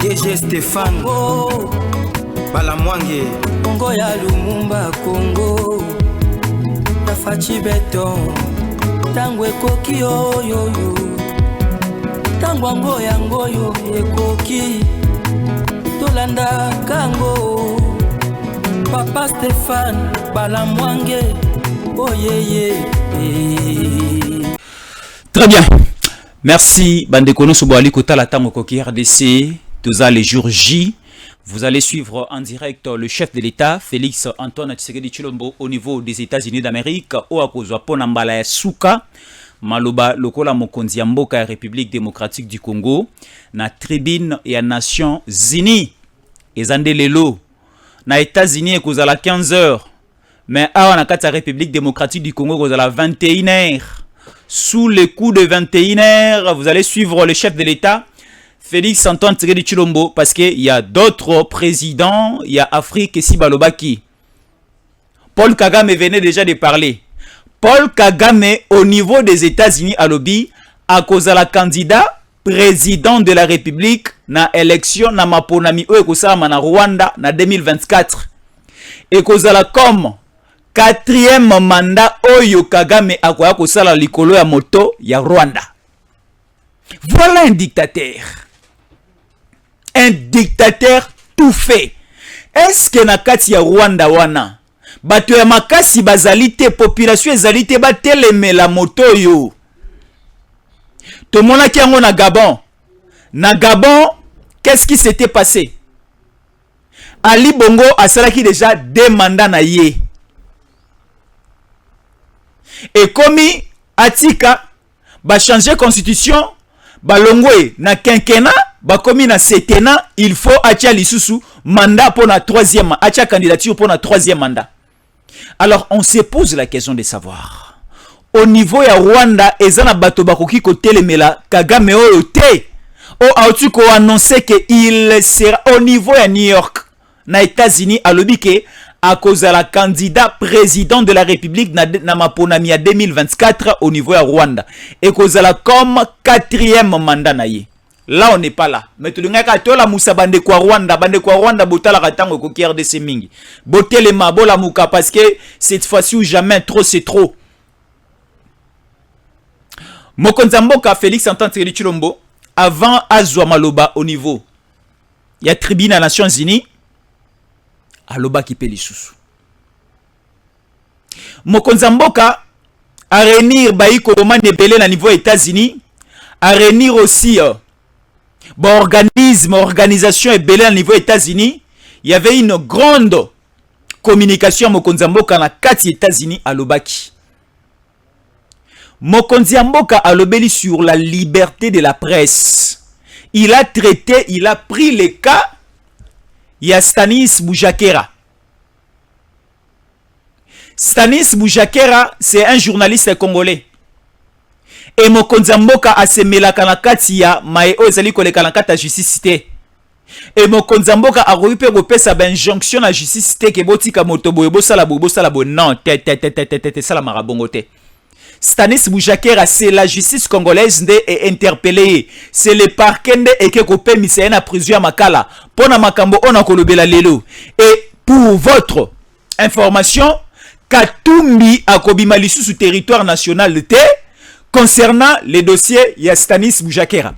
DG Stéphane Balamwange Congo ya Lumumba Congo Tafachi Beton Tangwe koki yo Tangwango yango yo ekoki Tolanda kango Papa Stéphane Balamwange Oh Très bien. Merci Bandekono Soboali Kota la Tango Koki RDC. Tous les jours J. Vous allez suivre en direct le chef de l'État, Félix Antoine Tshisekedi Tshilombo, au niveau des États-Unis d'Amérique, au Akozwa Ponambala ya Suka, Maloba Lokola Mokonzi Mboka République démocratique du Congo, na tribune ya Nations Unies, ezande lelo, na États-Unis ekozala 15h, mais awa na kati ya République démocratique du Congo ekozala 21h. Sous le coup de 21h, vous allez suivre le chef de l'État, Félix Antoine Tshisekedi Tshilombo, parce qu'il y a d'autres présidents, il y a Afrique et Sibalobaki. Paul Kagame venait déjà de parler. Paul Kagame, au niveau des États-Unis à lobby, à cause de la candidat président de la République, na élection na maponami ou ekosama na Rwanda na 2024. Et cause de la comme 4e mandat Oyo Kagame akoya kosala likolo ya moto ya Rwanda. Voilà un dictateur. Un dictateur tout fait. Est-ce que na kati ya Rwanda wana bato ya makasi bazalité population ezalité batelemela moto yo? Tomona ki yango na Gabon. Na Gabon, qu'est-ce qui s'était passé? Ali Bongo asalaki déjà 2 mandats na ye. Et comme atika ba changer constitution balongwe na quinquennat ba komi na septennat, il faut atia lisusu mandat pour la 3e, atia candidature pour la 3e mandat. Alors on se pose la question de savoir au niveau ya Rwanda ezana bato bakoki ko telemela Kagame oyo te o autu ko annoncer que il sera au niveau ya New York na États-Unis à l'obike à cause de la candidat président de la République na maponami ya 2024 au niveau ya Rwanda et cause la comme 4e mandat na ye. Là on n'est pas là. Mais tu l'as tola Moussa bande kwa Rwanda botala katango ko RDC mingi. Botelema bola muka parce que cette fois-ci ou jamais trop c'est trop. Mokonzi Mboka Félix Antoine Tshisekedi Tshilombo avant azwa maloba au niveau ya tribune à Nations Unies aloba ki pe lisusu. Mokonzi Mboka a réunir baiko romane belé na niveau États-Unis, a réunir aussi organisation et belé à niveau États-Unis. Il y avait une grande communication Mokonzi Mboka na kati États-Unis à Lobaki. Mokonzi Mboka a lobeli sur la liberté de la presse. Il a traité, il a pris le cas ya Stanis Boujakera. Stanis Boujakera, c'est un journaliste congolais. Et Mokonzi Mboka a semela kanakati ya mae ozali koleka na kata justice té. Et Mokonzi Mboka a reupé repesa ba injonction na justice té ke botika moto boye bosala bo non te sala marabongo te. Stanis Boujakera, c'est la justice congolaise est interpellée. C'est le parquet et que kopé misé na prison makala. Pona makambo on a kolobela lelo. Et pour votre information, Katumbi a kobima lisusu sur territoire national de T concernant les dossiers ya Stanis Boujakera.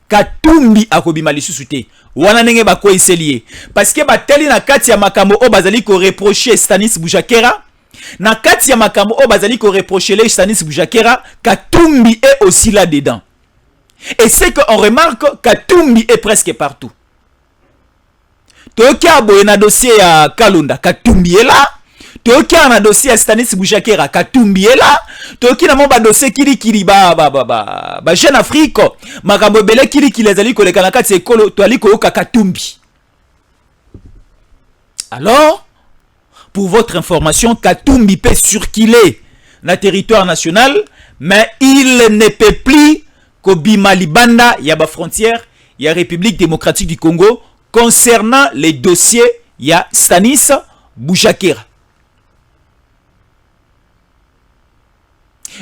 Katumbi a kobima lisusu te. Wana nenge bako iselié parce que bateli na kati ya makambo o bazali ko reprocher Stanis Boujakera. Na kati ya makambo o bazali ko reprocher les Stanis Boujakera, Katumbi est aussi là dedans. Et c'est qu'on remarque Katumbi est presque partout. Toki aboye na dossier ya Kalunda, Katumbi est là. Toki na dossier ya Stanis Boujakera, Katumbi est là. Toki na mo ba dossier kili ba Jeune Afrique, makambo bele kili azali ko leka na kati ekolo to ali ko Katumbi. Alors pour votre information, Katumbi peut circuler dans le territoire national, mais il ne peut plus Kobima Libanda, il y a la frontière, il y a la République démocratique du Congo, concernant les dossiers, il y a Stanis Boujakera.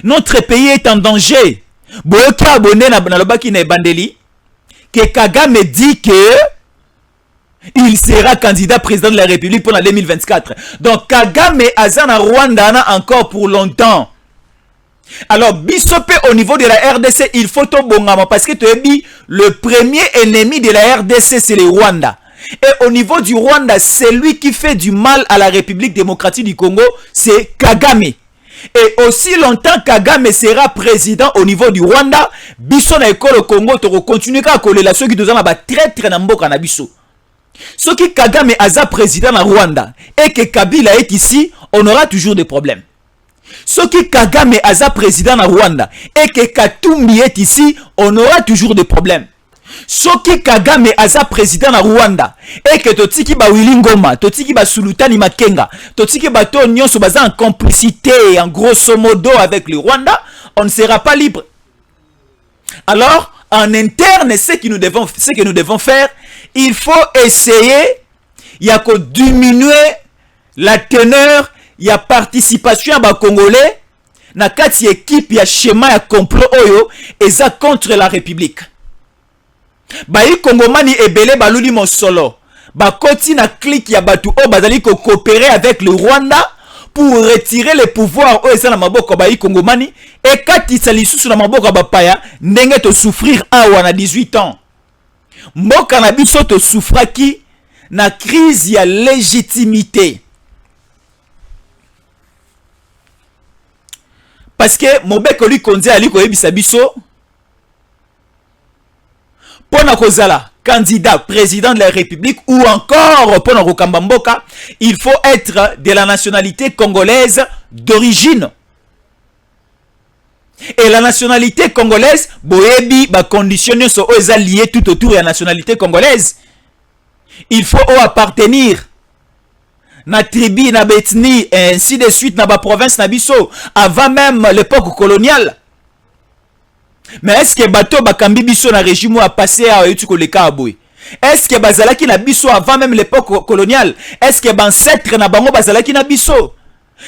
Notre pays est en danger. Boyoka abonné na lobaki na bandeli, que Kagame dit que il sera candidat président de la République pour la 2024. Donc Kagame azana Rwanda encore pour longtemps. Alors bisope au niveau de la RDC, il faut tout bongama parce que tu as dit le premier ennemi de la RDC c'est le Rwanda. Et au niveau du Rwanda, celui qui fait du mal à la République démocratique du Congo, c'est Kagame. Et aussi longtemps Kagame sera président au niveau du Rwanda, biso na école au Congo, tu continues à coller la ceux qui nous ont traître na mboka na biso. Ce qui Kagame aza président na Rwanda et que Kabila est ici, on aura toujours des problèmes. Ce qui Kagame aza président na Rwanda et que Katumbi est ici, on aura toujours des problèmes. Ce qui Kagame aza président na Rwanda et que totiki ba Willy Ngoma, totiki ba Sultani Makenga, totiki ba to nyonso baza en complicité en grosso modo avec le Rwanda, on ne sera pas libre. Alors, en interne, ce que nous devons faire, il faut essayer il y a que diminuer la teneur, il y a participation à Congolais na kati équipe ya schéma ya complot oyo eza contre la République. Bayi Kongomani ebele baluli mosolo bakoti na clique ya batu o bazali ko coopérer avec le Rwanda pour retirer les pouvoirs oyo eza na maboko bayi Kongomani et katisa lisusu na maboko bapaya ndenge to souffrir awa na 18 ans. Mboka na biso to souffraki na crise ya légitimité. Parce que Mobeko lui konzi ali ko yebisa biso pona kozala candidat président de la République ou encore pona kokamba mboka, il faut être de la nationalité congolaise d'origine. Et la nationalité congolaise, boyebi ba conditionner so eza lié tout autour de la nationalité congolaise. Il faut appartenir na tribu, na ethnie, et ainsi de suite, na ba province na biso, avant même l'époque coloniale. Mais est-ce que bateau bakambi biso na régime a passé à yutuko le kaboui? Est-ce que bazalaki na biso avant même l'époque coloniale? Est-ce que ancêtre na bango bazalaki na biso?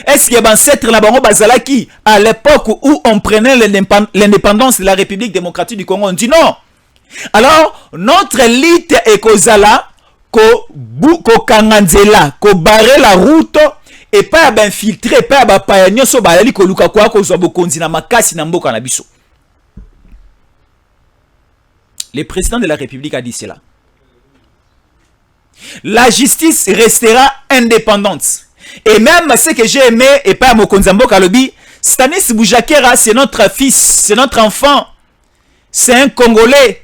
Est-ce que ancêtre na bango bazalaki à l'époque où on prenait l'indépendance de la République démocratique du Congo? On dit non. Alors, notre élite est kozala ko kanganzela, ko barrer la route et pas infiltrer, pas ba nyoso ba yali ko luka kwa ko zo bokonzi na makasi na mboka na biso. Le président de la République a dit cela. La justice restera indépendante. Et même ce que j'ai aimé, et pas Mokonzi Mboka Lobi, Stanis Boujakera, c'est notre fils, c'est notre enfant. C'est un Congolais.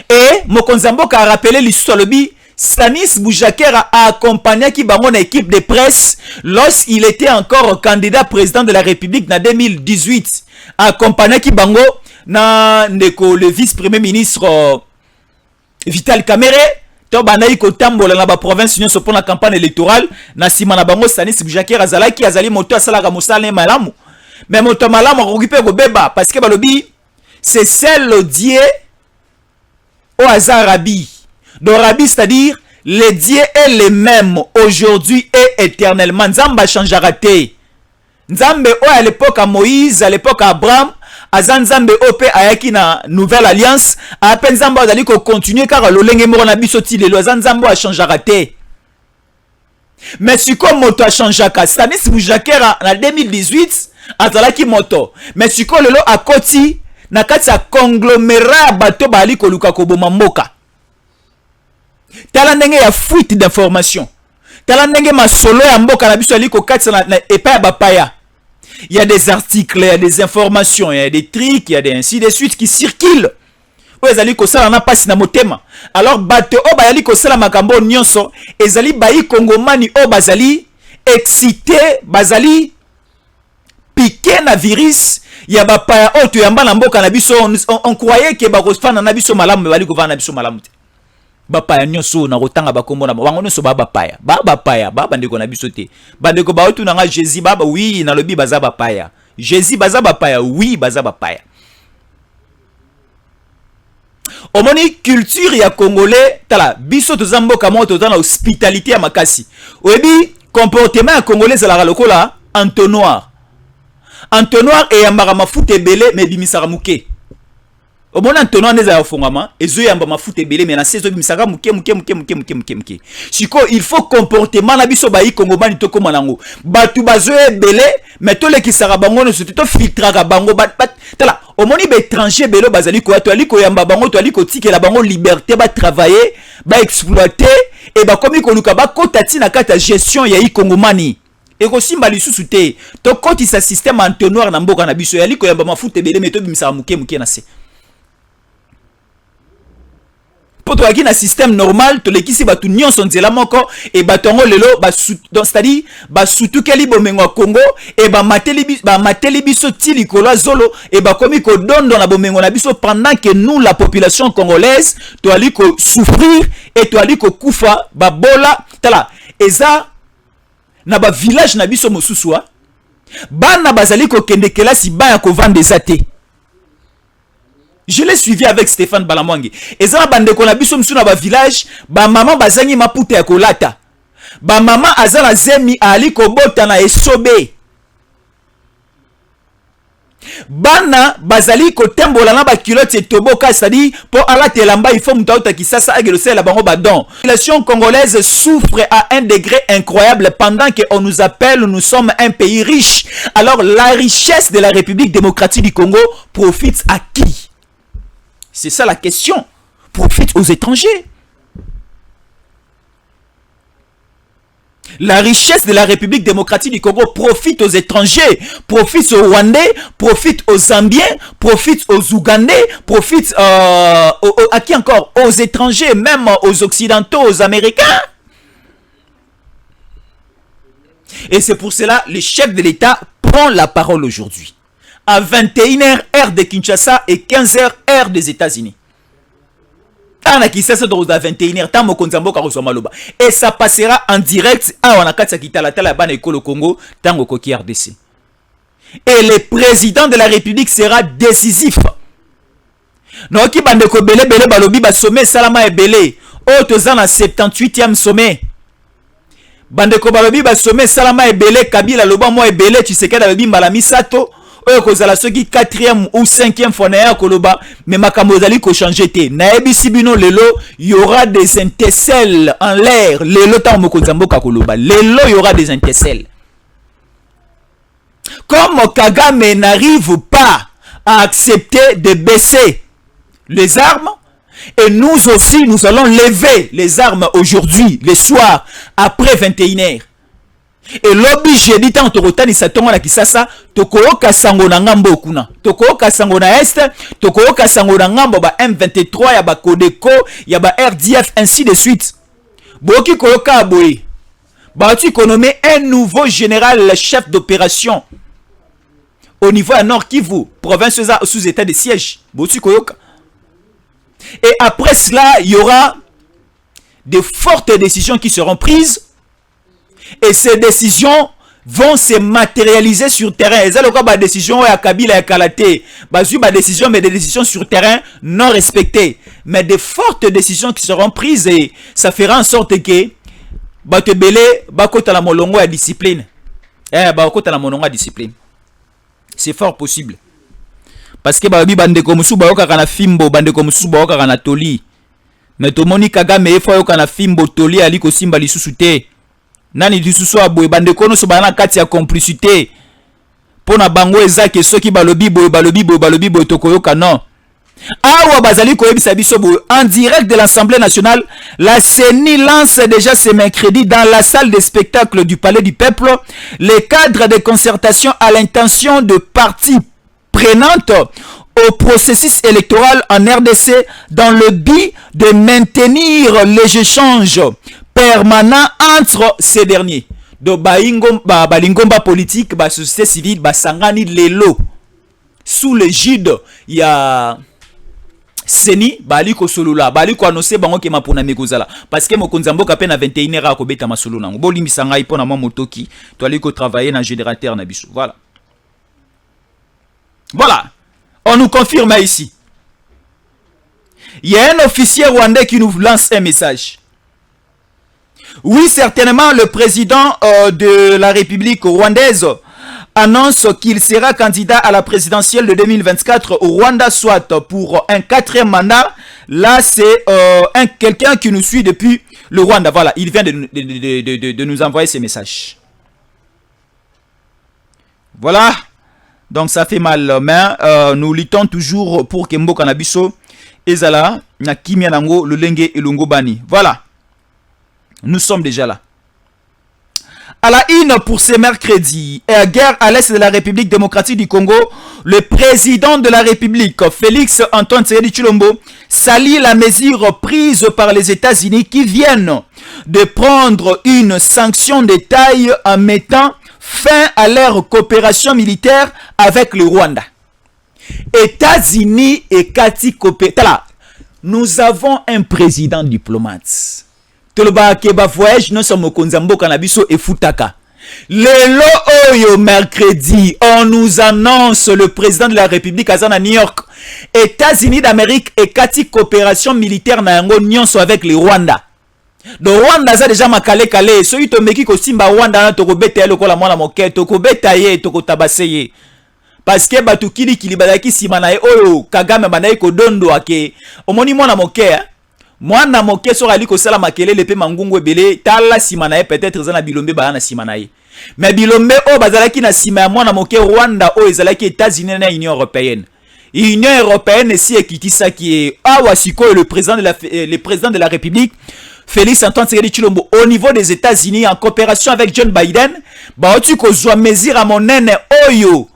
Et Mokonzi Mboka a rappelé l'histoire Lobi, Stanis Boujakera a accompagné qui bango na équipe de presse lorsqu'il était encore candidat président de la République en 2018. A accompagné qui bango na ndeko le vice-premier ministre Vital Kamerhe to banayi ko tambola na ba province nyonso pour la campagne électorale na sima na bango Stanis Boujakera azali moto asalaka mosala malamu mais moto malamu okipe ko beba parce que balobi c'est celle Dieu au hasard Rabi. Donc Rabi c'est-à-dire le Dieu est le même aujourd'hui et éternellement. Nzamba changera te. Nzambe à l'époque à Moïse, à l'époque à Abraham, à Nzambe OP ayaki na nouvelle alliance, à peine Nzamba dali ko continuer car le lenge moro na biso ti le Nzambe a changera te. Mais si comme moto a changaka, Stanis Boujakera en 2018 azalaki moto. Mais si ko lelo akoti na kati ya conglomérat bato bali ko luka ko boma mboka. Tala ndenge ya fuite d'information. Tala ndenge masolo ya mboka na biso ali ko kati na epa ya bapaya. Il y a des articles, il y a des informations, il y a des trucs, il y a des ainsi de suite qui circulent. Ezali ko sala na pasi na motema. Alors bato o bayali ko sala makambo nyonso, ezali bayi kongomani o bazali excité, bazali piqué na virus. Ya bapaya o to yamba na mboka na biso, on croyait que ba kofana na biso malamu bali ko vana na biso malamu. Bapaya nyonso na kotanga bakombo na bango nyonso bapaya baba ndeko na biso te bandeko ba otu nanga Jésus baba oui na lobi baza bapaya Jésus baza bapaya oui baza bapaya. Omoni culture ya congolais tala biso tozamboka mo tozana hospitalité ya makasi oyebi comportement ya congolais zala lokola entonnoir et ya mafuta ebele mais bimisara muke. au moment tenant des afongama et zo yamba mafuta ebele mais na saison bimisaka muke. Siko il faut comportement na biso ba ikongomani to koma nango batu bazo ebele mais to le kisaka bango no to filtraka bango tala au moni ba étranger belo bazali ko to ali ko yamba bango to ali ko tikela bango liberté ba travailler ba exploiter et ba komi ko luka ba kotati na kata gestion ya ikongomani et kosimba lisusu te to koti sa système entonnoir na mboka na biso yali ko yamba mafuta ebele mais to bimisaka muke na se poto aki na système normal to lekisi batu nyonso nzela moko et batongo lelo c'est-à-dire basutukeli bomengo Congo et mateli biso ti likolo zolo et bakomi ko dondo na bomengo na biso pendant que nous la population congolaise to ali ko souffrir et to ali ko kufa babola tala eza na ba village na biso mosuswa bana bazali ko kende kelasi ba ya ko vendre des athées. Je l'ai suivi avec Stéphane Balamwangi. Et ça, bande ko na biso msu na ba village, ba maman bazangi maputa ya kolata. Ba maman azala zemi ali ko bota na esobe. Bana bazali ko tembola na ba culotte toboka sadi pour alate lamba il faut mutauta kisasa agelose la bango badon. La population congolaise souffre à un degré incroyable pendant que on nous appelle nous sommes un pays riche. Alors la richesse de la République démocratique du Congo profite à qui? C'est ça la question. Profite aux étrangers. La richesse de la République démocratique du Congo profite aux étrangers, profite aux Rwandais, profite aux Zambiens, profite aux Ougandais, profite à qui encore? Aux étrangers, même aux Occidentaux, aux Américains. Et c'est pour cela que le chef de l'État prend la parole aujourd'hui. À 21h heure de Kinshasa et 15h heure des États-Unis. À 21h et ça passera en direct à Wanakatsa Kitala Talabane et Kolo Congo Tango Koki RDC. Et le président de la République sera décisif. Noki bandeko bele balobi ba sommet Salama et Belé. Oh tozana 78e sommet. Bandeko balobi ba sommet Salama et Belé Kabila loba mo et Belé tu sais que balobi mbala misato. Kozala soki 4e ou 5e fois na koloba mais makambo zali ko changer te na ebisi bino lelo y aura des intercelles en l'air lelo ta mokonza mboka koloba lelo y aura des intercelles comme Kagame n'arrive pas à accepter de baisser les armes et nous aussi nous allons lever les armes aujourd'hui le soir après 21h. Et lobby jeudi tant torotani sa tongo na kisasa tokoyoka sango na ngambo kuna tokoyoka sango na est tokoyoka sango na ngambo ba M23 ya ba Codeco ya ba RDF ainsi de suite boki koyoka aboye ba tu nommé un nouveau général chef d'opération au niveau à Nord Kivu province sous état de siège boki koyoka et après cela il y aura de fortes décisions qui seront prises. Et ces décisions vont se matérialiser sur terrain. Et ça, le cas, des décisions à Kabila et Kalate, des décisions, mais des décisions sur terrain non respectées. Mais de fortes décisions qui seront prises et ça fera en sorte que Batebele, Bakota la Molongo à discipline. Bakota la Molongo à discipline. C'est fort possible. Parce que Babi Bandeko Musu Baoka Kana Fimbo, Bandeko Musu Baoka Kana Toli. Mais Tomoni Kagame, Efo Kana Fimbo, Toli, Aliko Simba Lissusute. Nani disusu aboye bandeko no so bana kati ya complicité pona bango ezake soki balobi boye tokoyoka non awa bazali ko yebisa biso boye en direct de l'Assemblée nationale la CENI lance déjà ce mercredi dans la salle de spectacle du Palais du Peuple les cadres de concertation à l'intention de parties prenantes au processus électoral en RDC dans le but de maintenir les échanges permanent entre ces derniers. Donc balingomba politique, société civile, sangani lelo sous l'égide il y a Seni baliko solula baliko annoncer bango ke mapona mekozala parce que mokonza mboka pe na 21h a kobeta masolo nango bolimisa ngai pona mwa motoki to aliko travailler na générateur na biso voilà on nous confirme ici il y a un officier rwandais qui nous lance un message. Oui, certainement, le président de la République rwandaise annonce qu'il sera candidat à la présidentielle de 2024 au Rwanda, soit pour un 4e mandat. Là, c'est quelqu'un qui nous suit depuis le Rwanda. Voilà, il vient de nous envoyer ces messages. Voilà, donc ça fait mal, mais nous luttons toujours pour que Mboka Nabiso ezala na kimia nango lolenge elongo bani. Voilà, nous sommes déjà là. À la une pour ce mercredi, guerre à l'est de la République démocratique du Congo, le président de la République, Félix Antoine Tshisekedi Tshilombo, salit la mesure prise par les États-Unis qui viennent de prendre une sanction de taille en mettant fin à leur coopération militaire avec le Rwanda. États-Unis et Kati coopération. Nous avons un président diplomate. Toloba keba voyage non sommes konzambo kanabiso et futaka. Lelo oyo mercredi, on nous annonce le président de la République à New York. États-Unis d'Amérique et Kati coopération militaire na yango nyonso avec le Rwanda. Do Rwanda za déjà makale kale, so yito meki ko simba Rwanda na toko beta yelo kola mwana moke, toko beta ye, toko tabaseye. Parce que batukili kilibadaki simana ye oyo Kagame banayi ko dondo ake. Omoni mwana moke, mwana moke so ali ko sala makelele pe mangungu ebele, tala simana ye peut-être za na bilombe ba na simana ye. Mais bilombe o bazalaki na sima ya mwana moke Rwanda o ezalaki États-Unis na Union européenne. Union européenne si ekitisa qui est awa siko le président de la République Félix Antoine Tshisekedi Tshilombo au niveau des États-Unis en coopération avec John Biden, ba otu ko zwa mesure à monene oyo.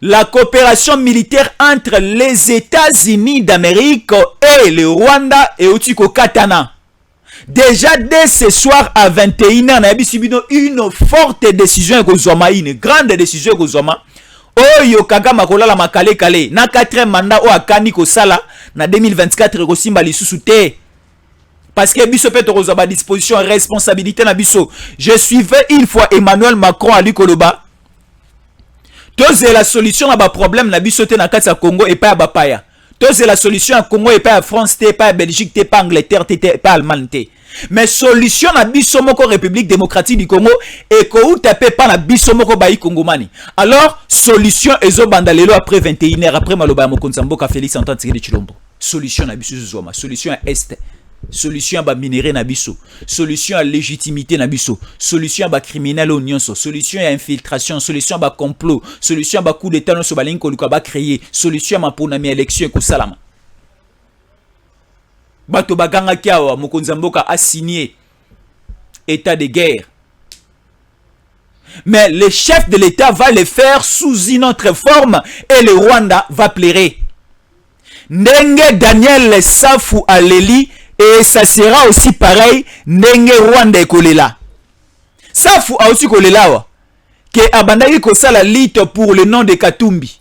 La coopération militaire entre les États-Unis d'Amérique et le Rwanda et otu ko katana. Déjà dès ce soir à 21h, na bisibino une forte décision kozoma, une grande décision kozoma. Oyo Kagame kolala makale kale na 4e mandat o akani ko sala na 2024 ko simba lisusu te. Parce que biso peut à disposition responsabilité na biso. Je suivais une fois Emmanuel Macron à Likoloba. Tous la solution à ba problème na biso te na kati ya Congo et pas à Bapaya. Tous la solution à Congo et pas à France te, pas à Belgique te, pas Angleterre te, pas Allemagne te. Mais solution na biso moko République démocratique du Congo et ko ou tapé pas na biso moko bayi Congomani. Alors solution ezo bandalelo après 21h après maloba mokonza mboka Félix Antoine Tshisekedi Tshilombo. Solution na biso zoma, solution à est. Solution à ba minéré na biso, solution à légitimité na biso, solution à ba criminel nyonso, solution à infiltration, solution à ba complot, solution à ba coup d'état no so balingi ko luka ba créer, solution à ma pona mi élection ko salama. Bato baganga kiawa mokonza mboka a signé état de guerre. Mais le chef de l'État va le faire sous une autre forme et le Rwanda va pleurer. Ndenge Daniel Safou Aleli. Et ça sera aussi pareil, Nenge Rwanda ekolela. Safu a aussi kolela wa. Que abandaki ko sala lite pour le nom de Katumbi.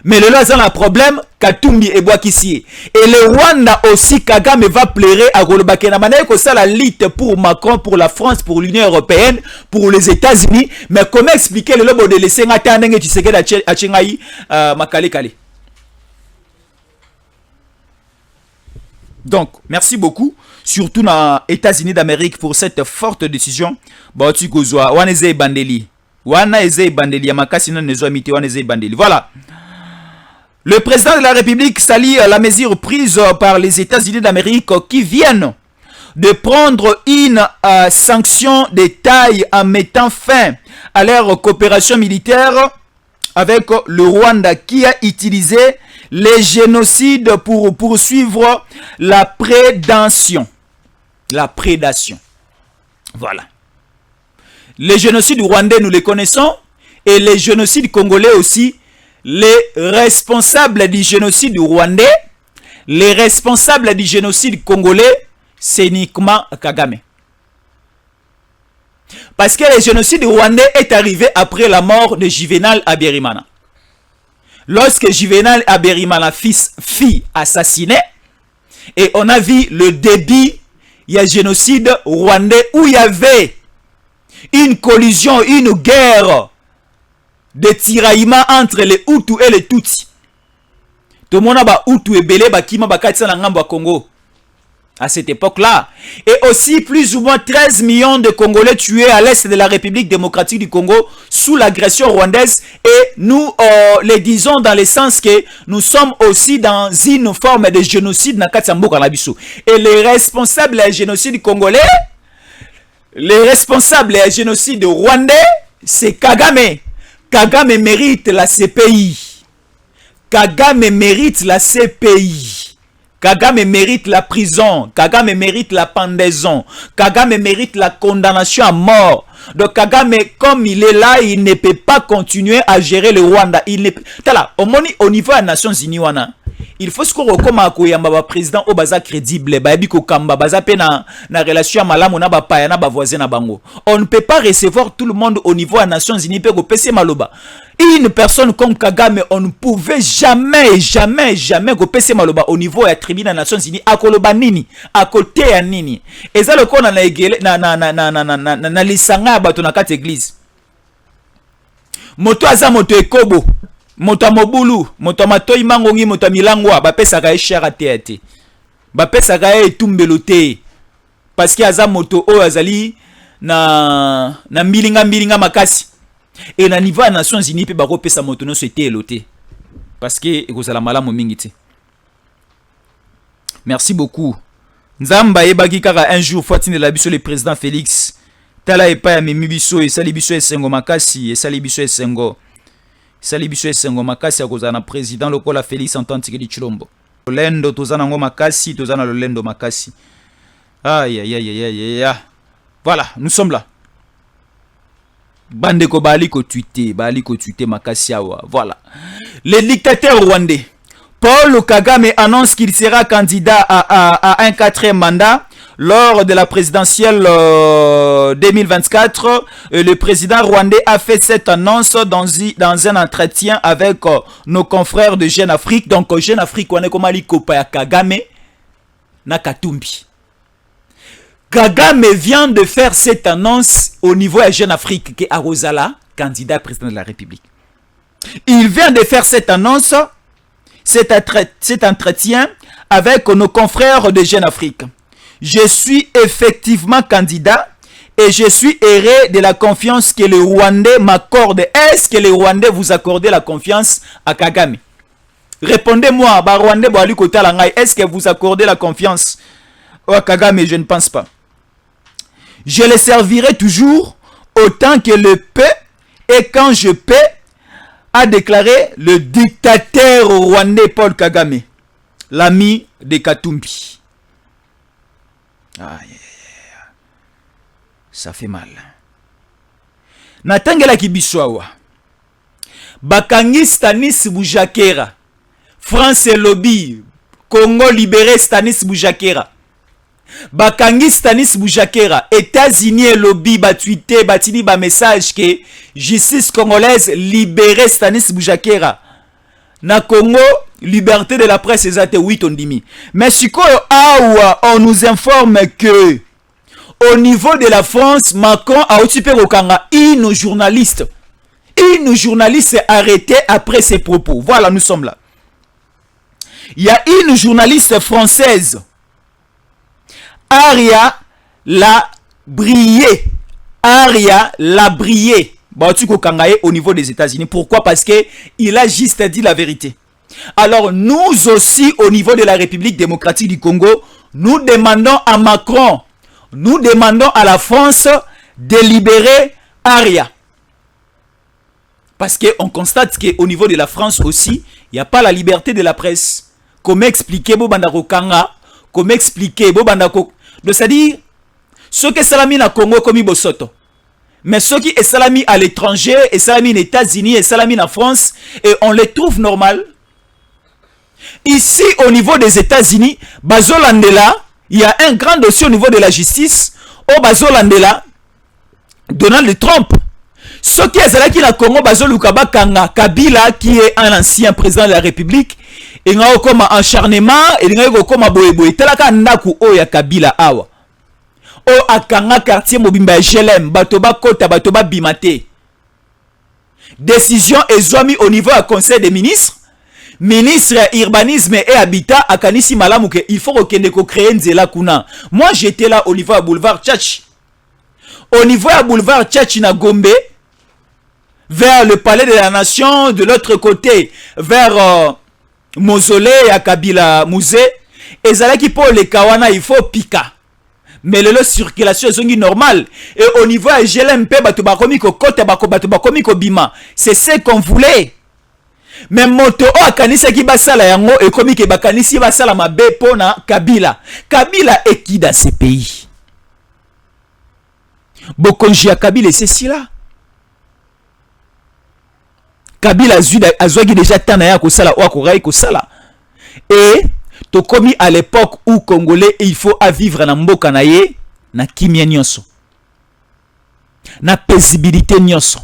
Mais le là a un problème, Katumbi et Boakissi. Et le Rwanda aussi, Kagame va pleurer à Golobake. Namanaye ko sala lite pour Macron, pour la France, pour l'Union européenne, pour les États-Unis. Mais comment expliquer le lobo de laisser ngata ndenge Tshisekedi a Chengai makale kale. Donc, merci beaucoup, surtout dans les États-Unis d'Amérique pour cette forte décision. Voilà. Le président de la République salue la mesure prise par les États-Unis d'Amérique qui viennent de prendre une sanction de taille en mettant fin à leur coopération militaire avec le Rwanda qui a utilisé les génocides pour poursuivre la prédation. La prédation. Voilà. Les génocides rwandais, nous les connaissons. Et les génocides congolais aussi. Les responsables du génocide rwandais, les responsables du génocide congolais, c'est uniquement Kagame. Parce que le génocide rwandais est arrivé après la mort de Juvenal Habyarimana. Lorsque Juvenal Habyarimana fut assassiné, et on a vu le début, il y a un génocide rwandais où il y avait une collision, une guerre de tiraillement entre les Hutus et les Tutsis. Tout le monde a Hutu et Belé, Bakima, Bakatsa, Nangamba, Congo. à cette époque-là. Et aussi plus ou moins 13 millions de Congolais tués à l'est de la République démocratique du Congo sous l'agression rwandaise. Et nous les disons dans le sens que nous sommes aussi dans une forme de génocide. Et les responsables du génocide congolais, les responsables du génocide rwandais, c'est Kagame. Kagame mérite la CPI. Kagame mérite la CPI. Kagame mérite la prison. Kagame mérite la pendaison. Kagame mérite la condamnation à mort. Donc Kagame, comme il est là, il ne peut pas continuer à gérer le Rwanda. Il ne peut... Au niveau des Nations Unies, il faut qu'on recommande un président au baza crédible, na relation malamu na bapaya na bavoisin na bango. On ne peut pas recevoir tout le monde au niveau des Nations Unies pe PC maloba. Une personne comme Kagame, on ne pouvait jamais go PC maloba au niveau de la tribune des Nations Unies à koloba nini, à côté ya nini. Et ça le ko na egele na lisanga bato na kati église. Moto aza moto ekobo. Moto mobulu, moto matoi mangongi, moto milangwa, bapesaka e cher ate. Bapesaka e tumbelote. Parce que aza moto o azali na milinga makasi. Et na niveau des Nations Unies pe bako pesa moto no souhaité elote. Parce que ekozala malamu mingi te. Merci beaucoup. Nzamba ebaki kaka un jour fatine la biso le président Félix. Tala epa ya memi biso e sali biso esengo makasi e sali biso esengo. Sali biso esengo makasi ya kozana président lokola Félix Antoine Tshisekedi Tshilombo. Lolendo tozana ngo makasi, tozana lolendo makasi. Aïe. Voilà, nous sommes là. Bandeko bali ko tweeter makasi awa. Voilà. Le dictateur rwandais Paul Kagame annonce qu'il sera candidat à un 4e mandat. Lors de la présidentielle 2024, le président rwandais a fait cette annonce dans un entretien avec nos confrères de Jeune Afrique. Donc, Jeune Afrique, on est comme Kagame na Katumbi. Kagame vient de faire cette annonce au niveau de Jeune Afrique, qui est Arozala, candidat président de la République. Il vient de faire cette annonce, cet entretien avec nos confrères de Jeune Afrique. Je suis effectivement candidat et je suis heureux de la confiance que le Rwandais m'accorde. Est-ce que le Rwandais vous accorde la confiance à Kagame? Répondez-moi, Rwandais, est-ce que vous accordez la confiance à Kagame? Je ne pense pas. Je le servirai toujours autant que le peut et quand je peux, a déclaré le dictateur rwandais Paul Kagame, l'ami de Katumbi. Ça fait mal. Natangela Kibiswawa. Bakangi Stanis Boujakera. France Lobby. Congo libéré Stanis Boujakera. Bakangi Stanis Boujakera. États-Unis Lobby batuité batini ba message que justice congolaise libéré Stanis Boujakera. Na Congo, liberté de la presse exacte 8 on dit. Mais on nous informe que au niveau de la France, Macron a occupé Okanga. Une journaliste est arrêtée après ses propos. Voilà, nous sommes là. Il y a une journaliste française, Aria la brillé. Au niveau des États-Unis. Pourquoi? Parce que il a juste dit la vérité. Alors nous aussi au niveau de la République démocratique du Congo, nous demandons à Macron, nous demandons à la France de libérer Aria. Parce qu'on constate qu'au niveau de la France aussi, il n'y a pas la liberté de la presse. Comment expliquer Bobandako Kanga? Comment expliquer Bobandako? C'est-à-dire, ce que Salami na Congo comme Bosoto. Mais ceux qui est salami à l'étranger, et salami aux États-Unis, et salami en France, et on les trouve normal. Ici, au niveau des États-Unis, Bazolandela, il y a un grand dossier au niveau de la justice. Au Bazolandela, Donald Trump. Ceux qui est là qui na Congo, Bazolukaba Kanga, Kabila, qui est un ancien président de la République, et il y a comme acharnement, et il y a comme boyeboy. Telaka Naku Oya Kabila Awa. O akanga quartier mobimba GLM batoba kota batoba bimate. Décision ezwami au niveau du Conseil des ministres. ministre ya urbanisme et habitat akanisi malamu ke il faut okende ko créer nzela kuna. Moi j'étais là au niveau à boulevard Tchatch. Au niveau à boulevard Tchatch na Gombe, vers le palais de la nation, de l'autre côté vers mausolée à Kabila musée, et zalaki pour les kawana il faut pika. Mais la circulation est normale. Et au niveau de GLMP, c'est ce qu'on voulait. Mais moto o akanisa ki basala yango et comme ke bakanisi basala mabe pona Kabila. Kabila est qui dans ce pays? Bokonji ya Kabila c'est si là. Kabila azwaki déjà tana ya kosala o akorai kosala. Et to komi à l'époque où Congolais il faut à vivre na mboka na ye na kimia nyonso. Na paisibilité nyonso.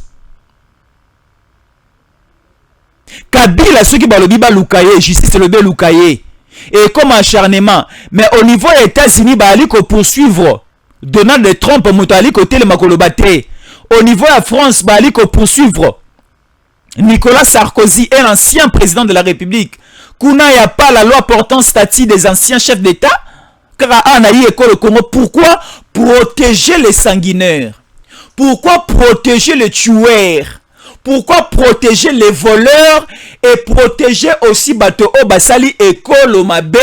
Kabila ceux qui balobi ba lukaye justice le be lukaye et comme acharnement mais au niveau des États-Unis ba ali ko poursuivre Donald Trump moto ali ko tele makolo bate au niveau de la France ba ali ko poursuivre Nicolas Sarkozy est l'ancien président de la République. Kuna y a pas la loi portant statut des anciens chefs d'État car anayi école Congo. Pourquoi protéger les sanguinaires? Pourquoi protéger les tueurs? Pourquoi protéger les voleurs et protéger aussi bato o basali ekolo mabe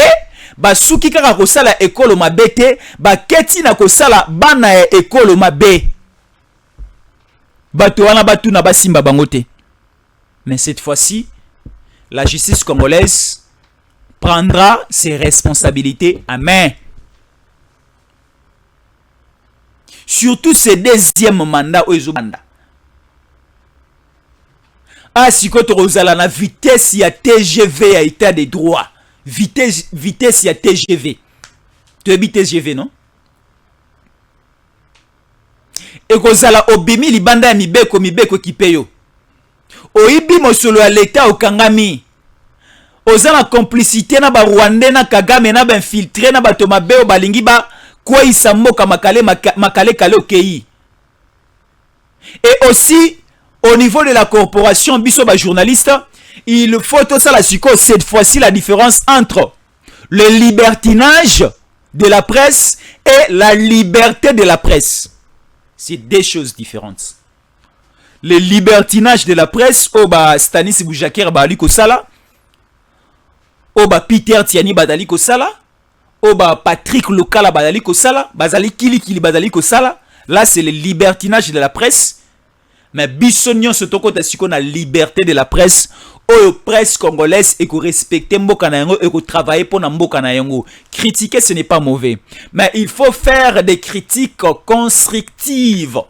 basuki kaka kosala ekolo mabe te baketi na kosala bana ya ekolo mabe bato wana batu na basimba bango te. Mais cette fois-ci la justice congolaise prendra ses responsabilités à main. Surtout ce deuxième mandat au Ezobanda. Ah, si tu as la vitesse, il y a TGV à état de droit. Vitesse, il y a TGV. Tu habites TGV, non? Et que ça la obimi libanda mibeko kipeyo. Oibi mosolo à l'état au Kangami. Oza la complicité na ba Rwandais na Kagame na ba infiltré na ba Tomabeo balingi ba kwa isamoka makale kale okei. Et aussi au niveau de la corporation Bisoba journaliste, il faut tout ça la suko cette fois-ci la différence entre le libertinage de la presse et la liberté de la presse. C'est deux choses différentes. Le libertinage de la presse au ba Stanis Boujaker ba aliko sala, au ba Peter Tiani badali ko sala, au ba Patrick Lokala badali ko sala, bazali kili badali ko sala. Là c'est le libertinage de la presse. Mais bisognon se toko ta siko na liberté de la presse ou presse congolaise et ko respecter mboka na yango et ko travailler pour na mboka na yango. Critiquer ce n'est pas mauvais, mais il faut faire des critiques constructives.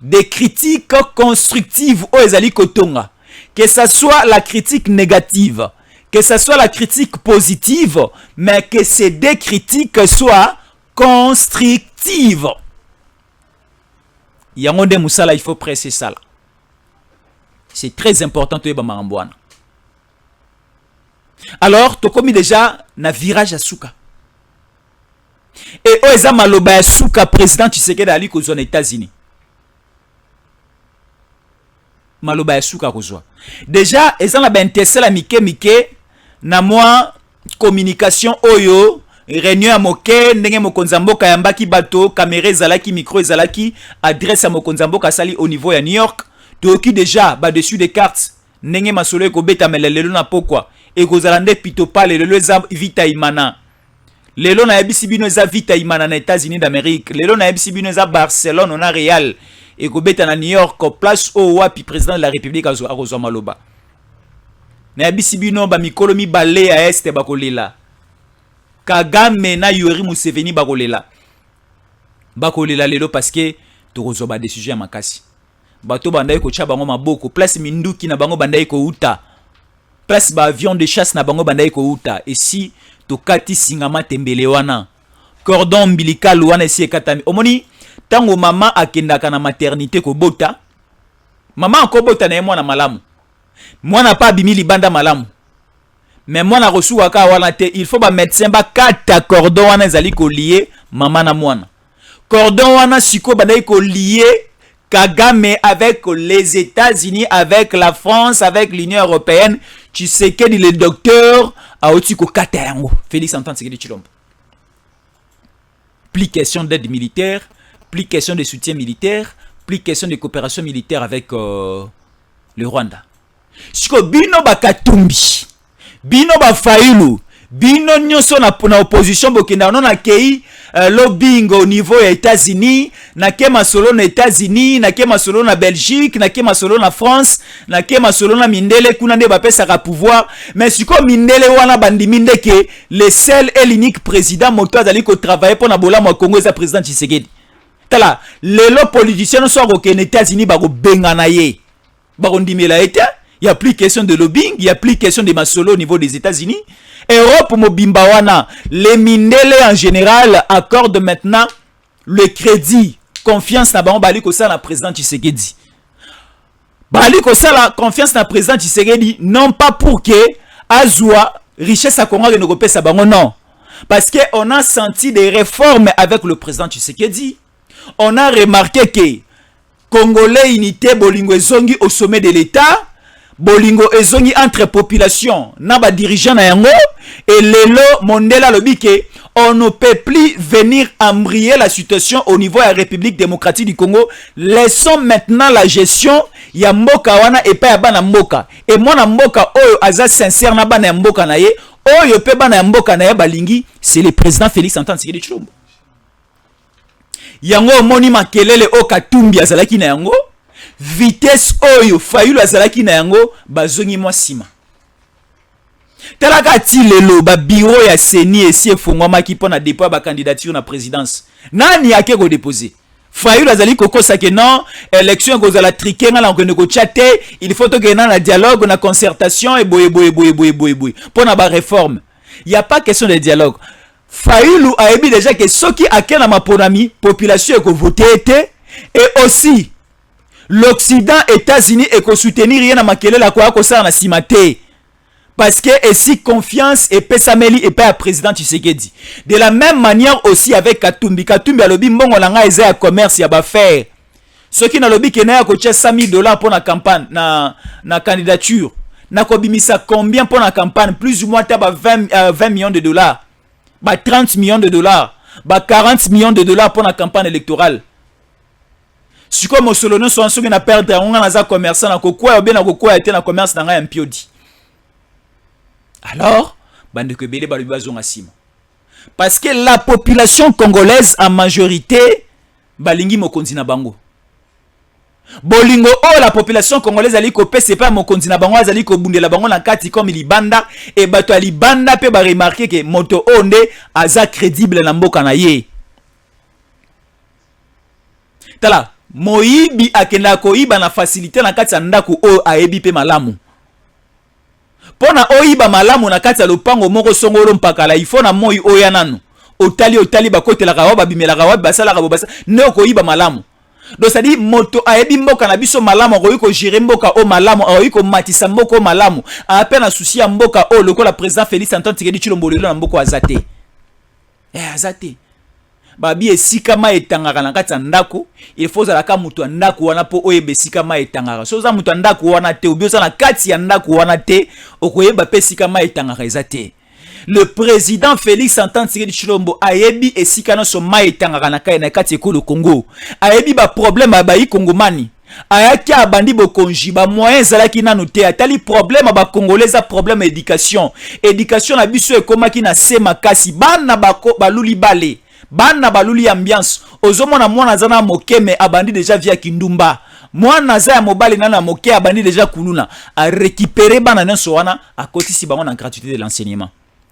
Des critiques constructives au ezali kotonga. Que ça soit la critique négative, que ça soit la critique positive, mais que ces deux critiques soient constructives. Yangonde Moussala, il faut presser ça là. C'est très important de Bamambouana. Alors, tu as commis déjà na virage à Souka. Et Oeza Maloba à Souka, président Tshisekedi Ali aux États-Unis. Maloba à Souka Kozwa. Déjà, Eza na bentese la mike na moi communication oyo. Réunion à moke ndenge mokonzamboka yambaki bato caméra ezalaki micro ezalaki adresse à mokonzamboka sali au niveau ya New York toki déjà ba dessus des cartes ndenge masolo ekobeta melelo na pokwa ekozalande pitopa lelo eza vita imana lelo na yebisi bino eza vita imana na États-Unis d'Amérique lelo na yebisi bino eza Barcelone na Real ekobeta na New York place au wapi président de la République akozwa maloba na yebisi bino ba mikolo mibale ya este bakolela Kagame na Yoweri Museveni bakolela lelo parce que tokozo ba décision ya makasi bato bandaye ko tcha bango maboko place minduki na bango bandaye ko uta place ba avion de chasse na bango bandaye ko uta et si tokati singama tembele wana cordon ombilical wana esi ekatami omoni tango mama akendaka na maternité ko bota mama akobota na mwana malamu mwana pa bimi libanda malamu. Mais moi na reçu waka wana te il faut ba médecin ba kata cordon wana ezali ko lié maman na mwana cordon wana siko bandai ko lié Kagame avec les États-Unis avec la France avec l'Union européenne Tshisekedi le docteur aoti ko kata yango Félix Antoine Tshisekedi Tshilombo. Plus question d'aide militaire, plus question de soutien militaire, plus question de coopération militaire avec le Rwanda. Siko bino bakatumbi, bino bafailu, bino nyonso na opposition bokenda non akei lobbying au niveau des États-Unis, na kema solo na États-Unis, na kema solo na Belgique, na kema solo na France, na kema solo na mindele kuna nde bapesa ka pouvoir, mais siko mindele wana bandi mindeke le seul et l'unique président moto azali ko travailler pour na bola mo Congo za président Tshisekedi. Tala lelo politicien so ko ken États-Unis ba ko bengana ye. Ba ko ndimela eta, il y a plus question de lobbying, il y a plus question de masolo au niveau des États-Unis. Europe Mobimbawana, les Mindele en général accordent maintenant le crédit, confiance na bali ko la président Tshisekedi. Bali ko la confiance na président Tshisekedi non pas pour que Azua richesse à Congo ne repesse sa bango non. Parce que on a senti des réformes avec le président Tshisekedi. On a remarqué que Congolais unité bolingo ezongi au sommet de l'État. Bolingo ezongi entre population na ba dirigeant na yango et lelo Mondela lobike on ne peut plus venir embrayer la situation au niveau de la République démocratique du Congo. Laissons maintenant la gestion ya mboka wana et pas ya bana mboka et mwana mboka oyo aza sincère na bana mboka na ye oyo pe bana mboka na ye balingi c'est le président Félix Antoine Tshisekedi Tshilombo. Yango moni makelele o Katumbi azalaki na yango vitesse oyo fayulu azalaki na yango bazongi mwa sima. Talaka ti lelo ba bureau ya seni esi efongwamaki pona dépôt ba candidature na présidence. Nani yake ko déposer? Fayulu azali kokosa ke non, élection kozala triquer ngala ko ne ko chatter, il faut que na dialogue na concertation et boye. Pona ba réforme. Il y a pas question de dialogue. Fayulu a ébi déjà que soki akena maponami population ko voter et aussi l'Occident, États-Unis et qu'on soutenir rien à maquiller la quoi que ça en a simaté. Parce que si confiance et pesameli et pas à président Tshisekedi. De la même manière aussi avec Katumbi. Katumbi a lobby mbongo langa eza ya commerce ya ba faire. Ceux qui na lobby kena ya kocha $100,000 pour la campagne na candidature. Na kobimisa combien pour la campagne? Plus ou moins taba 20 millions de dollars. Ba 30 millions de dollars. Ba 40 millions de dollars pour la campagne électorale. Si comme au solo non soit ceux qui na perdre on a za commerçant na kokwa ou bien na kokwa était na commerce na un piodi. Alors bande que belé balu bazonga sima. Parce que la population congolaise en majorité balingi mokonzi na bango. Bolingo oh la population congolaise ali ko c'est pas mokonzi na bango azali ko bundela bango na kati comme libanda et bato libanda pe ba remarquer que moto onde aza crédible na mboka na ye. Tala Moibi akenda koiba na facilité na kati ya ndako o aebi pe malamu. Pona oiba malamu na kati ya lopango moko songolo mpakala ifo na moi oya nanu. Otali bakotela kawa babimela kawa basala ka bobasa ne koiba malamu. Donc ça dit moto aebi mboka na biso malamu ko yiko gérer mboka o malamu o yiko matisa mboka o malamu. A peine na souci ya mboka o lokola président Félix Antoine Tshisekedi Tshilombo lelo na mboka azate. Azate. Babi esika ma etangaka na kati ya ndako il faut za ka mutu ndako wana po oyebe esika ma etangaka so za mutu ndako wana te obiosa na kati ya ndako wana te okoyeba pe esika ma etangaka ezate. Le président Félix Antoine Tshisekedi Tshilombo ayebi esika na so ma etangaka na kati ekolo Congo ayebi ba problème ba yi Kongomani ayaki abandi bokonji ba moyen zalaki nanu te atali problème ba congolais a problème éducation na biso ekomaki na sema kasi bana bako baluli bale bana baluli ambiance ozomona mwana zana mokeme abandi déjà via kindumba mwana za ya mobali nana moke abandi déjà kuluna a récupérer bana nso wana a kotisi bango na gratuité de l'enseignement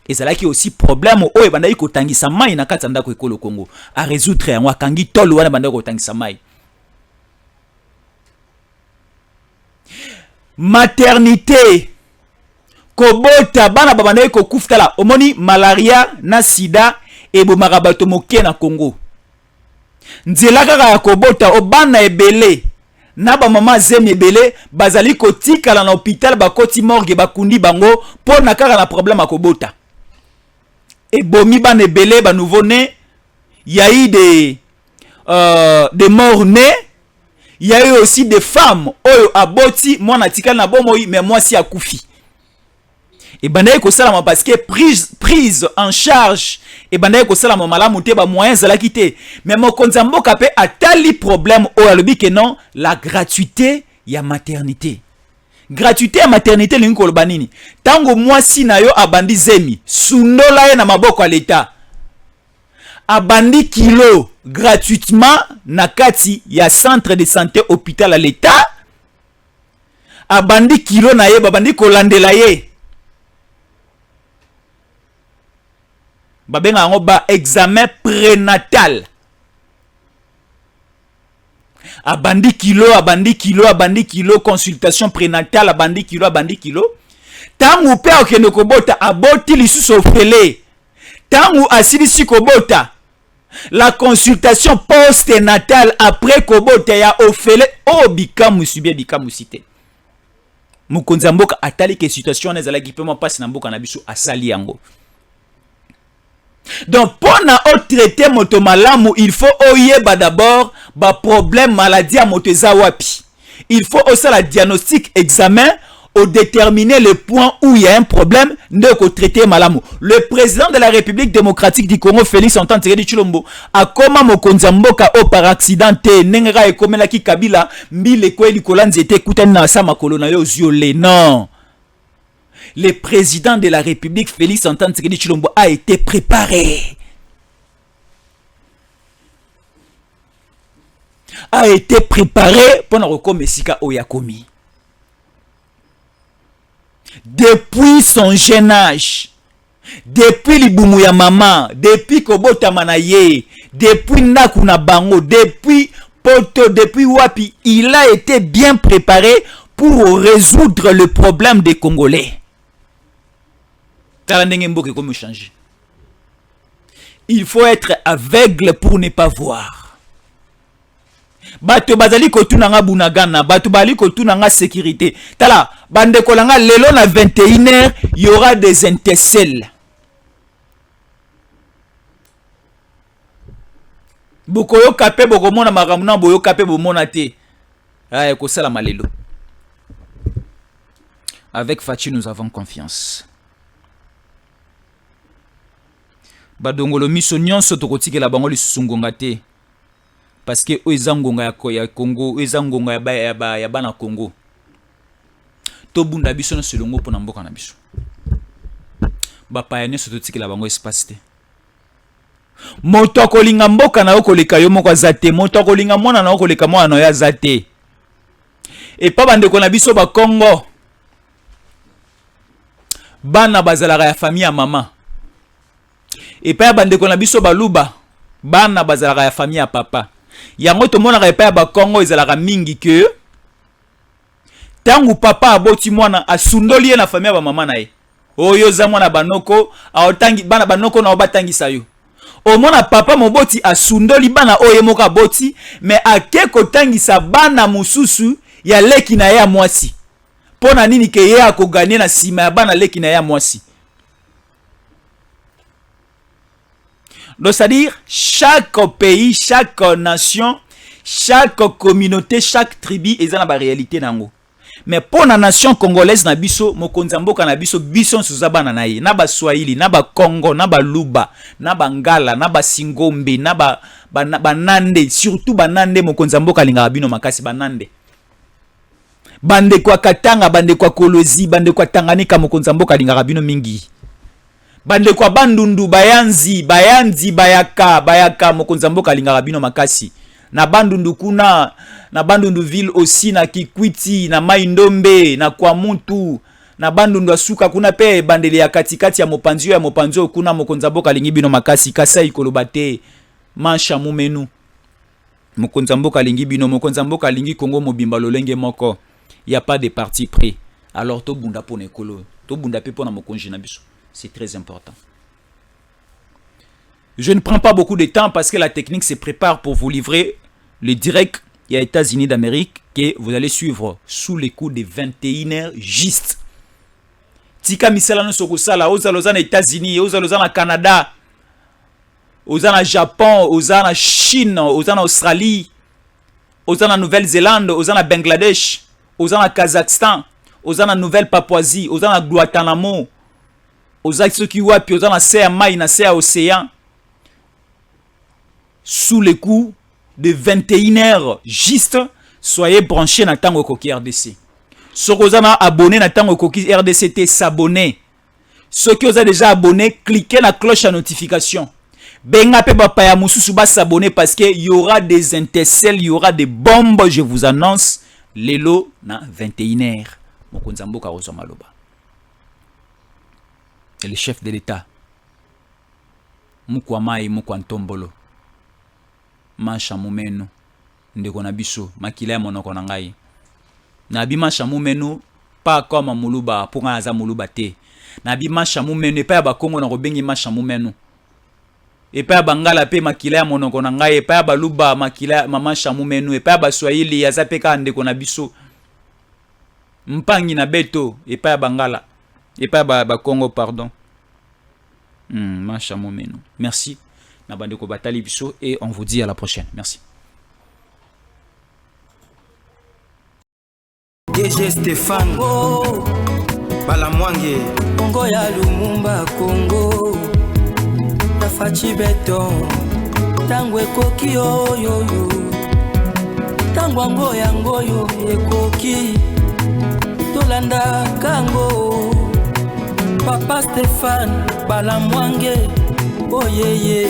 et ça là qui aussi problème o e banda iko tangisa mai na kati ndako ekolo Congo a résoudre yango kangi tolo wana banda ko tangisa mai maternité kobota bana babanda iko kuftala omoni malaria na sida et bomaka bato moke na Congo. Nzela kaka ya kobota obana ebele na ba mama zemi ebele bazali kotikala na hôpital bakoti morgue bakundi bango pour na kaka na problème akobota. Et bomi bana ebele ba nouveau-né, il y a eu des morts nés, il y a eu aussi des femmes oyo aboti mwana tikala na bomoi mais moi si akufi. et bandaye ko sala parce que prise en charge et bandaye ko sala malamu te ba moyens za la quitter mais mokonzi mboka pe atali problème o alobi que non la gratuité ya maternité. Gratuité ya maternité lingi koloba nini? Tango mwasi na yo abandi zemi sundola ye na maboko ya l'État abandi kilo gratuitement na kati ya centre de santé hôpital à l'État abandi kilo na ye babandi kolandela ye babenga yango ba examen prénatal abandi kilo consultation prénatale abandi kilo tangu pe okende kobota aboti lisusu ofele tangu asilisi kobota la consultation post-natale après kobota ya ofele bikamusi te mukonzi mboka atali ke situation ezala ki pema passe na mboka na biso asali yango. Donc pour na traiter moto malamu il faut oyeba d'abord ba problème maladie à moto eza wapi. Il faut aussi la diagnostic examen au déterminer le point où il y a un problème de traiter malamu. Le président de la République démocratique du Congo Félix Antoine Tshisekedi Tshilombo a comment mokonzi mboka o par accident te nengera e komela ki Kabila mbile kweli kolanzi ete kutani na sa makolo na yo ziole non. Le président de la République, Félix Antoine Tshisekedi Tshilombo, a été préparé. A été préparé pour nous reconnaître Oyakomi. Depuis son jeune âge, depuis l'iboumu ya maman, depuis Kobota Manaye, depuis Nakuna Bango, depuis Poto, depuis Wapi, il a été bien préparé pour résoudre le problème des Congolais. Il faut être aveugle pour ne pas voir. Bato bazali kotuna nga bunagana, bato bali kotuna nga sécurité. Tala, bande kolanga lelo na 21h, il y aura des intercelles. Bokoyo kapé bokomona makamuna boyo kapé bomona te. Ah, ko sala malelo. Avec Fachi nous avons confiance. Badongolo miso nyonso tokotikela bango lisusu ngonga te parce que eza ngonga ya Congo eza ngonga ya bana Congo to bunda biso no selongo pona mboka na biso bapaya nyonso totikela bango espace te moto kolinga mboka na yo koleka yo moko azate moto kolinga mwana na yo koleka mwana na yo azate et pa bandeko na biso ba Congo bana bazalaka ya famille ya mama et pa bandeko na biso baluba bana bazalaka ya famille ya papa yango to mona ka pa ba Congo ezalaka mingi ke tangu papa aboti mwana asundoli na famille ya mama na ye oyo za mwana banoko aotangi bana banoko na obatangisa yo o mona papa moboti asundoli bana oyo moka aboti mais akeko tangisa bana mususu ya leki na ya mwasi pona nini ke ye akoganye na sima ya bana leki na ya mwasi. Donc, c'est-à-dire, chaque pays, chaque nation, chaque communauté, chaque tribu, ils ont la réalité. Mais pour la nation congolaise, nabiso, mokonzamboka nabiso, bison suzaba nanaye, naba Swahili, naba Congo, naba Luba, naba Ngala, naba Singombe, naba Nande, surtout Banande, mokonzamboka lingabino makasi Banande. Bande kwa Katanga, bande kwa Kolozi, bande kwa Tanganyika, mokonzamboka lingabino mingi. Bande kwa Bandundu, Bayanzi, Bayaka, mokonzamboka lingaka bino makasi. Na Bandundu kuna, na Bandundu ville aussi, na Kikwiti, na Maindombe, na Kwamuntu, na Bandundu asuka kuna pe bandele ya katikati ya Mopanzio kuna mokonzamboka lingi bino makasi. Kasai Kolobate, Mancha Mumenu. Mokonzamboka lingi bino, mokonzamboka lingi Congo mobimba lolenge moko. Il n'y a pas de parti pris. Alors to bunda po nekolo, to bunda pe po na mokonji na biso. C'est très important. Je ne prends pas beaucoup de temps parce que la technique se prépare pour vous livrer le direct aux États-Unis d'Amérique que vous allez suivre sous les coups de 21h juste. Tika misala no sokosala aux États-Unis, aux Canada, aux Japon, aux Chine, aux Australie, aux Nouvelle-Zélande, aux Bangladesh, aux Kazakhstan, aux Nouvelle-Papouasie, aux Guantanamo, ozaki soki wapi oza na se ya mai na se ya océan sous le coup de 21h juste soyez branchés na tango koki RDC. Soki oza na abonné na tango koki RDC te s'abonner. Soki oza déjà abonné, cliquez la cloche à notification. Benga pe ba paya mususu ba s'abonner parce que il y aura des intercelles, il y aura des bombes, je vous annonce. Lelo na 21h. Mokonzi mboka Rozo Maloba. Et le chef de l'État. Mukwamai Mukwantombolo. Mancha mumenu. Ndeko na biso. Makila ya monoko na ngai. Na bi mancha mumenu. Pas comme Muluba. Pour un aza Muluba te. Na bi mancha mumenu. Et pas ba Kongo na robengi mancha mumenu. Et pas bangala pe makila ya monoko na ngai. Et pas baluba makila mancha mumenu. Et pas ba Swahili ya zapeka ndeko na biso. Mpangi na beto. Et pas bangala. Et pas ba Congo pardon. Mancha mumenu. Merci. Nabandeko batali biso et on vous dit à la prochaine. Merci. DG Stéphane oh, Balamwange Congo ya Lumumba Congo Tafachi beton Tango ekoki oyo Tango ango yango yo ekoki Tolanda kango Papa Stéphane Balamwange oh yeah yeah